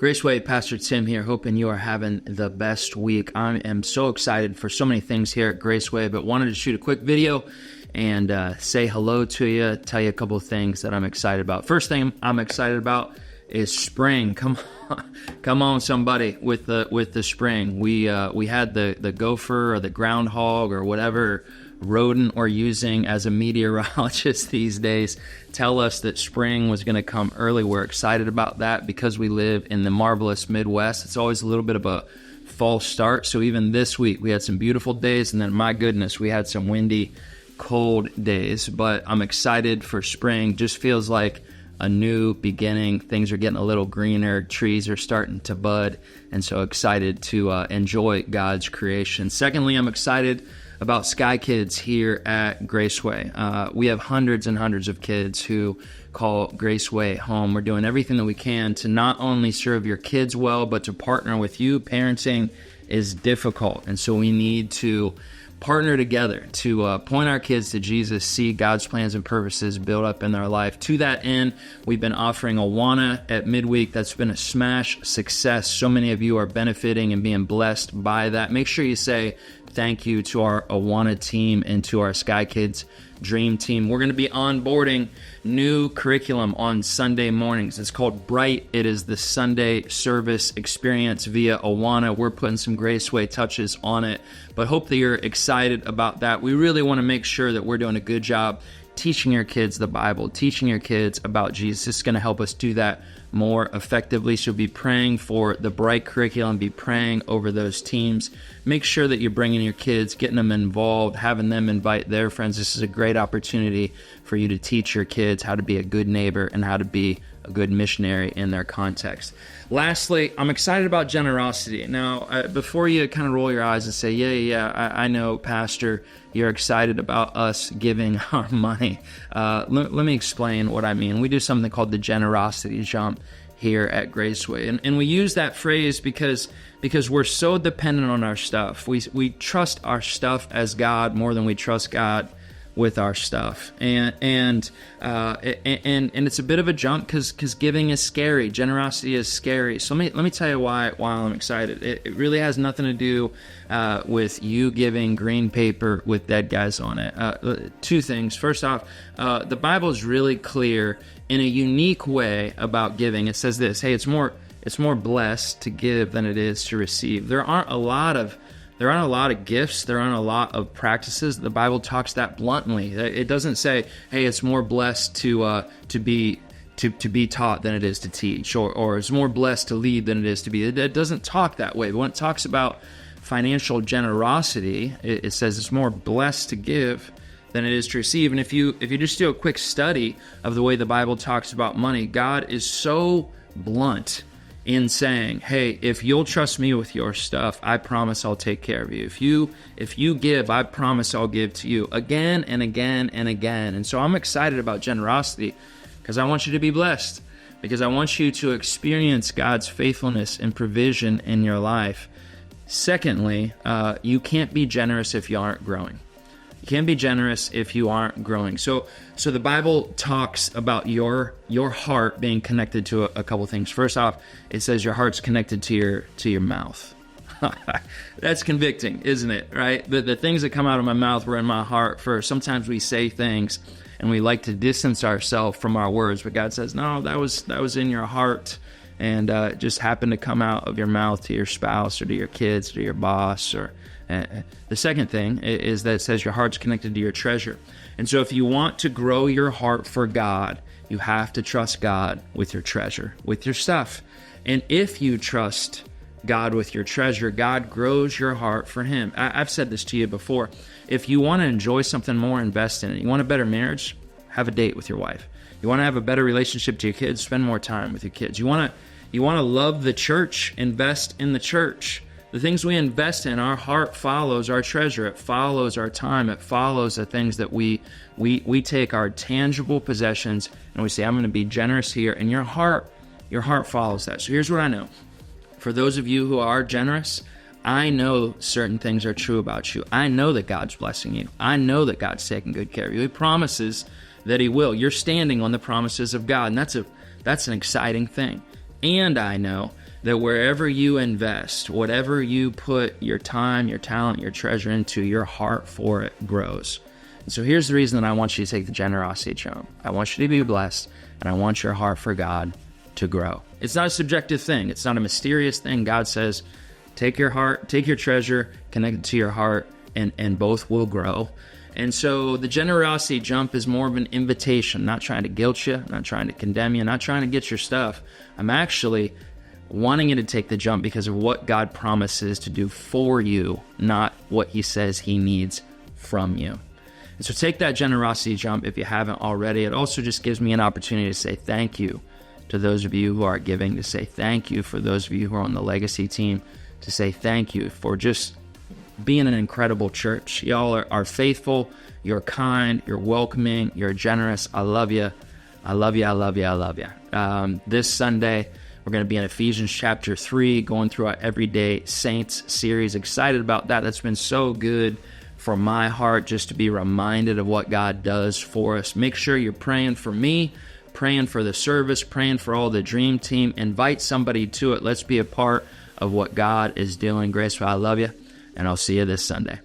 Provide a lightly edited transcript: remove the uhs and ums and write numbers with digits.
Graceway, Pastor Tim here, hoping you are having the best week. I am so excited for so many things here at Graceway, but wanted to shoot a quick video and say hello to you, tell you a couple of things that I'm excited about. First thing I'm excited about is spring. Come on, somebody, with the spring. We had the gopher or the groundhog or whatever rodent we're using as a meteorologist these days tell us that spring was going to come early. We're excited about that because we live in the marvelous Midwest. It's always a little bit of a false start. So even this week, we had some beautiful days, and then, my goodness, we had some windy, cold days. But I'm excited for spring. Just feels like a new beginning. Things are getting a little greener. Trees are starting to bud. And so excited to enjoy God's creation. Secondly, I'm excited about Sky Kids here at Graceway. We have hundreds and hundreds of kids who call Graceway home. We're doing everything that we can to not only serve your kids well, but to partner with you. Parenting is difficult, and so we need to partner together to point our kids to Jesus, see God's plans and purposes build up in their life. To that end, we've been offering Awana at midweek. That's been a smash success. So many of you are benefiting and being blessed by that. Make sure you say thank you to our Awana team and to our Sky Kids Dream Team. We're going to be onboarding new curriculum on Sunday mornings. It's called Bright. It is the Sunday service experience via Awana. We're putting some Graceway touches on it, but hope that you're excited about that. We really want to make sure that we're doing a good job teaching your kids the Bible, teaching your kids about Jesus. This is going to help us do that more effectively. So be praying for the Bright curriculum, be praying over those teams. Make sure that you're bringing your kids, getting them involved, having them invite their friends. This is a great opportunity for you to teach your kids how to be a good neighbor and how to be a good missionary in their context. Lastly, I'm excited about generosity. Now, before you kind of roll your eyes and say, I know, Pastor, you're excited about us giving our money. Let me explain what I mean. We do something called the generosity jump here at Graceway. And we use that phrase because we're so dependent on our stuff. We trust our stuff as God more than we trust God with our stuff, and it's a bit of a jump because giving is scary. Generosity is scary. So let me tell you why I'm excited. It really has nothing to do with you giving green paper with dead guys on it. Two things. First off, the Bible is really clear in a unique way about giving. It says this: hey, it's more blessed to give than it is to receive. There aren't a lot of gifts. There aren't a lot of practices. The Bible talks that bluntly. It doesn't say, "Hey, it's more blessed to be taught than it is to teach," or it's more blessed to lead than it is to be. It doesn't talk that way. But when it talks about financial generosity, it says it's more blessed to give than it is to receive. And if you just do a quick study of the way the Bible talks about money, God is so blunt in saying, hey, if you'll trust me with your stuff, I promise I'll take care of you. If you give, I promise I'll give to you again and again and again. And so I'm excited about generosity because I want you to be blessed, because I want you to experience God's faithfulness and provision in your life. Secondly, you can't be generous if you aren't growing. You can't be generous if you aren't growing. So the Bible talks about your heart being connected to a couple things. First off, it says your heart's connected to your mouth. That's convicting, isn't it? Right? The things that come out of my mouth were in my heart first. Sometimes we say things and we like to distance ourselves from our words, but God says, no, that was in your heart, and it just happened to come out of your mouth to your spouse or to your kids, or to your boss. Or the second thing is that it says your heart's connected to your treasure. And so if you want to grow your heart for God, you have to trust God with your treasure, with your stuff. And if you trust God with your treasure, God grows your heart for Him. I've said this to you before. If you want to enjoy something more, invest in it. You want a better marriage? Have a date with your wife. You want to have a better relationship to your kids? Spend more time with your kids. You want to love the church? Invest in the church. The things we invest in, our heart follows our treasure. It follows our time. It follows the things that we take our tangible possessions and we say, I'm going to be generous here. And your heart follows that. So here's what I know. For those of you who are generous, I know certain things are true about you. I know that God's blessing you. I know that God's taking good care of you. He promises that He will. You're standing on the promises of God, and that's an exciting thing. And I know that wherever you invest, whatever you put your time, your talent, your treasure into, your heart for it grows. And so here's the reason that I want you to take the generosity jump. I want you to be blessed, and I want your heart for God to grow. It's not a subjective thing. It's not a mysterious thing. God says, take your heart, take your treasure, connect it to your heart, and both will grow. And so the generosity jump is more of an invitation, not trying to guilt you, not trying to condemn you, not trying to get your stuff. I'm actually wanting you to take the jump because of what God promises to do for you, not what he says he needs from you. And so take that generosity jump if you haven't already. It also just gives me an opportunity to say thank you to those of you who are giving, to say thank you for those of you who are on the legacy team, to say thank you for just being an incredible church. Y'all are faithful, you're kind, you're welcoming, you're generous. I love you. I love you, I love you, I love you. This Sunday, we're going to be in Ephesians chapter 3, going through our Everyday Saints series. Excited about that. That's been so good for my heart, just to be reminded of what God does for us. Make sure you're praying for me, praying for the service, praying for all the dream team. Invite somebody to it. Let's be a part of what God is doing. Graceway, I love you, and I'll see you this Sunday.